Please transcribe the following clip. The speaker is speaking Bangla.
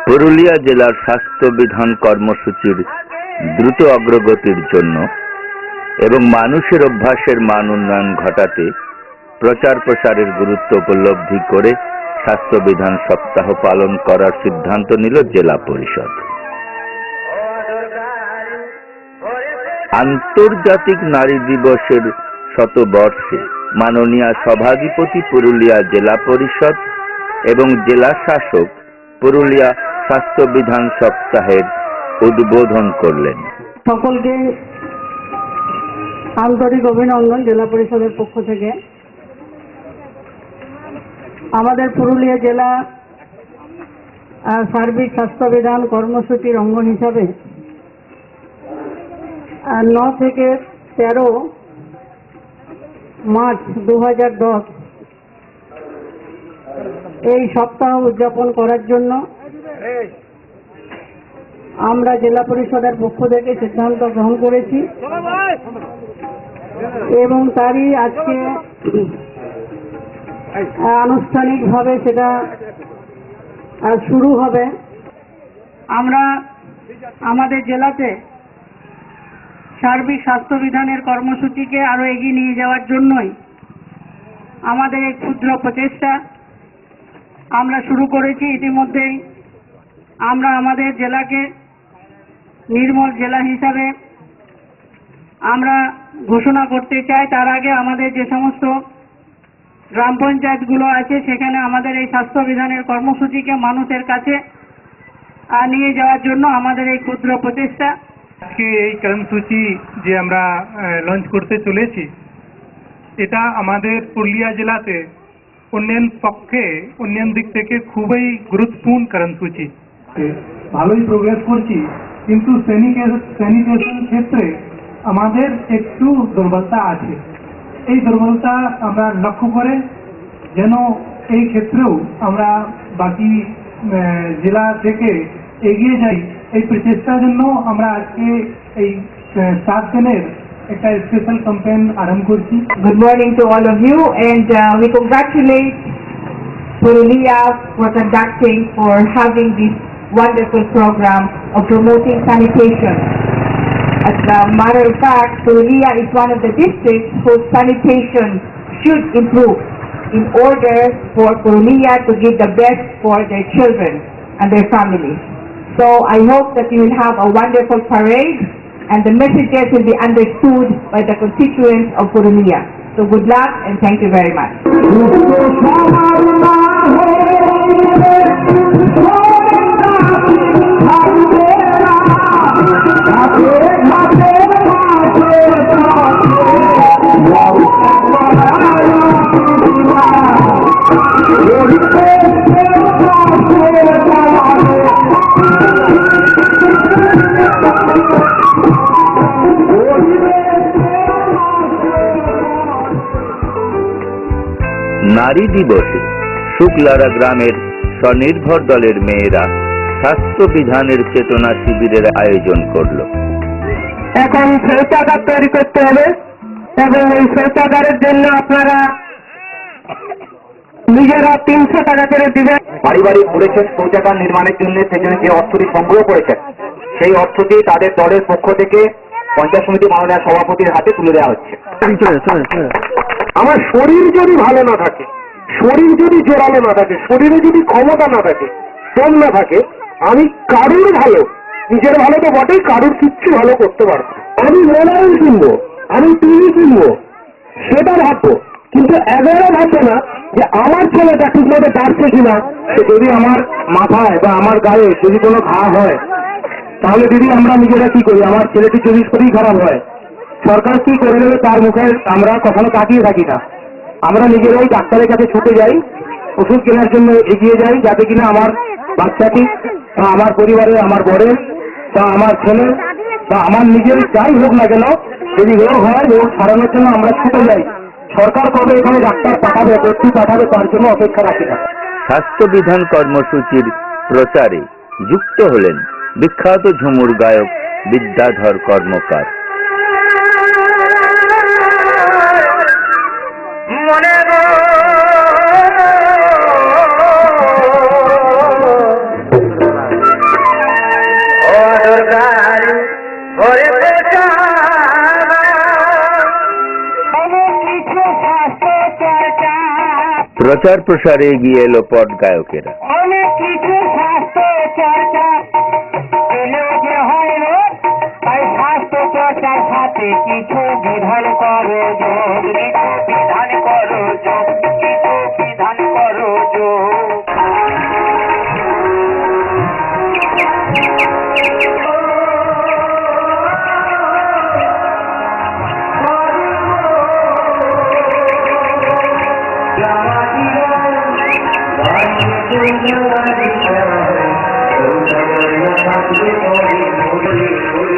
পুরুলিয়া জেলার স্বাস্থ্য বিধান কর্মসূচির দ্রুত অগ্রগতির জন্য এবং মানুষের অভ্যাসের মান উন্নয়ন ঘটাতে প্রচার প্রসারের গুরুত্ব উপলব্ধি করে স্বাস্থ্য বিধান সপ্তাহ পালন করার সিদ্ধান্ত নিল জেলা পরিষদ। আন্তর্জাতিক নারী দিবসের শতবর্ষে মাননীয় সভাধিপতি পুরুলিয়া জেলা পরিষদ এবং জেলা শাসক পুরুলিয়া স্বাস্থ্য বিধান সপ্তাহের উদ্বোধন করলেন। সকলকে আন্তরিক অভিনন্দন জেলা পরিষদের পক্ষ থেকে। আমাদের পুরুলিয়া জেলা সার্বিক স্বাস্থ্যবিধান কর্মসূচির অঙ্গ হিসাবে 9 থেকে 13 মার্চ 2010 এই সপ্তাহ উদযাপন করার জন্য আমরা জেলা পরিষদের পক্ষ থেকে সিদ্ধান্ত গ্রহণ করেছি এবং তারই আজকে আনুষ্ঠানিকভাবে সেটা শুরু হবে। আমরা আমাদের জেলাতে সার্বিক স্বাস্থ্যবিধানের কর্মসূচিকে আরো এগিয়ে নিয়ে যাওয়ার জন্যই আমাদের এই ক্ষুদ্র প্রচেষ্টা আমরা শুরু করেছি। ইতিমধ্যেই আমরা আমাদের জেলাকে নির্মল জেলা হিসাবে আমরা ঘোষণা করতে চাই। তার আগে আমাদের যে সমস্ত গ্রাম পঞ্চায়েতগুলো আছে সেখানে আমাদের এই স্বাস্থ্য বিধানের কর্মসূচিকে মানুষের কাছে নিয়ে যাওয়ার জন্য আমাদের এই ক্ষুদ্র প্রচেষ্টা। আজকে এই কর্মসূচি যে আমরা লঞ্চ করতে চলেছি, এটা আমাদের পুরুলিয়া জেলাতে উন্নয়ন দিক থেকে খুবই গুরুত্বপূর্ণ কর্মসূচি। ভালোই প্রোগ্রেস করছি, কিন্তু স্যানিটেশন ক্ষেত্রে আমাদের একটু দুর্বলতা আছে। এই দুর্বলতা আমরা লক্ষ্য করে যেন এই ক্ষেত্রেও আমরা বাকি জেলা থেকে এগিয়ে যাই, এই প্রচেষ্টার জন্য আমরা আজকে এই 7 দিনের একটা স্পেশাল ক্যাম্পেইন আরম্ভ করছি। Good morning to all of you, and we congratulate Purulia for conducting, for having this wonderful program of promoting sanitation. As a matter of fact, Purulia is one of the districts whose sanitation should improve in order for Purulia to give the best for their children and their families. So I hope that you will have a wonderful parade and the messages will be understood by the constituents of Purulia. So good luck and thank you very much. নারী দিবসে শুক্লারা গ্রামের স্বনির্ভর দলের মেয়েরা স্বাস্থ্য বিধানের চেতনা শিবিরের আয়োজন করল। এখন শৌচাগার তৈরি করতে হবে এবং এই শৌচাগারের জন্য আপনারা নিজেরা 300 টাকা করে দিবেন। বাড়ি বাড়ি ঘুরেছেন শৌচাগার নির্মাণের জন্য, সেজন্য যে অর্থটি সংগ্রহ করেছেন সেই অর্থটি তাদের দলের পক্ষ থেকে পঞ্চায়েত সমিতি মাননীয় সভাপতির হাতে তুলে দেওয়া হচ্ছে। আমার শরীর যদি ভালো না থাকে, শরীর যদি জোরালো না থাকে, শরীরে যদি ক্ষমতা না থাকে, দম না থাকে, আমি কারুর ভালো, নিজের ভালো তো বটেই, কারুর কিচ্ছু ভালো করতে পারবো। আমি মোবাইল কিনবো, আমি টিভি কিনবো, সেটা ভাববো, কিন্তু এগারো ভাববো না যে আমার ছেলেটা ঠিক মতো পারছে কিনা। যদি আমার মাথায় বা আমার গায়ে যদি কোনো ঘা হয়, তাহলে দিদি আমরা নিজেরা কি করি? আমার ছেলেটি যদি শরীর খারাপ হয়, সরকার কি করে দেবে তার মুখে আমরা কখনো তাকিয়ে থাকি না। আমরা নিজেরাই ডাক্তারের কাছে ছুটে যাই, ওষুধ কেনার জন্য এগিয়ে যাই, যাতে কিনা আমার বাচ্চাটি বা আমার পরিবারের, আমার বরের বা আমার ছেলে বা আমার নিজের যাই হোক না কেন, যদি রোগ হয়, রোগ সারানোর জন্য আমরা ছুটে যাই। সরকার কবে এখানে ডাক্তার পাঠাবে, ভর্তি পাঠাবে, তার জন্য অপেক্ষা রাখি না। স্বাস্থ্য বিধান কর্মসূচির প্রচারে যুক্ত হলেন বিখ্যাত ঝুমুর গায়ক বিদ্যাধর কর্মকার। প্রচার প্রসারে এগিয়ে এলো পট গায়কেরা। অনেক কিছু স্বাস্থ্য চর্চা এলেও যে হয় না, তাই স্বাস্থ্য চর্চার সাথে কিছু বিধান করো যোগ, কিছু বিধান করো যোগ, কিছু বিধান করো যোগ। Thank you.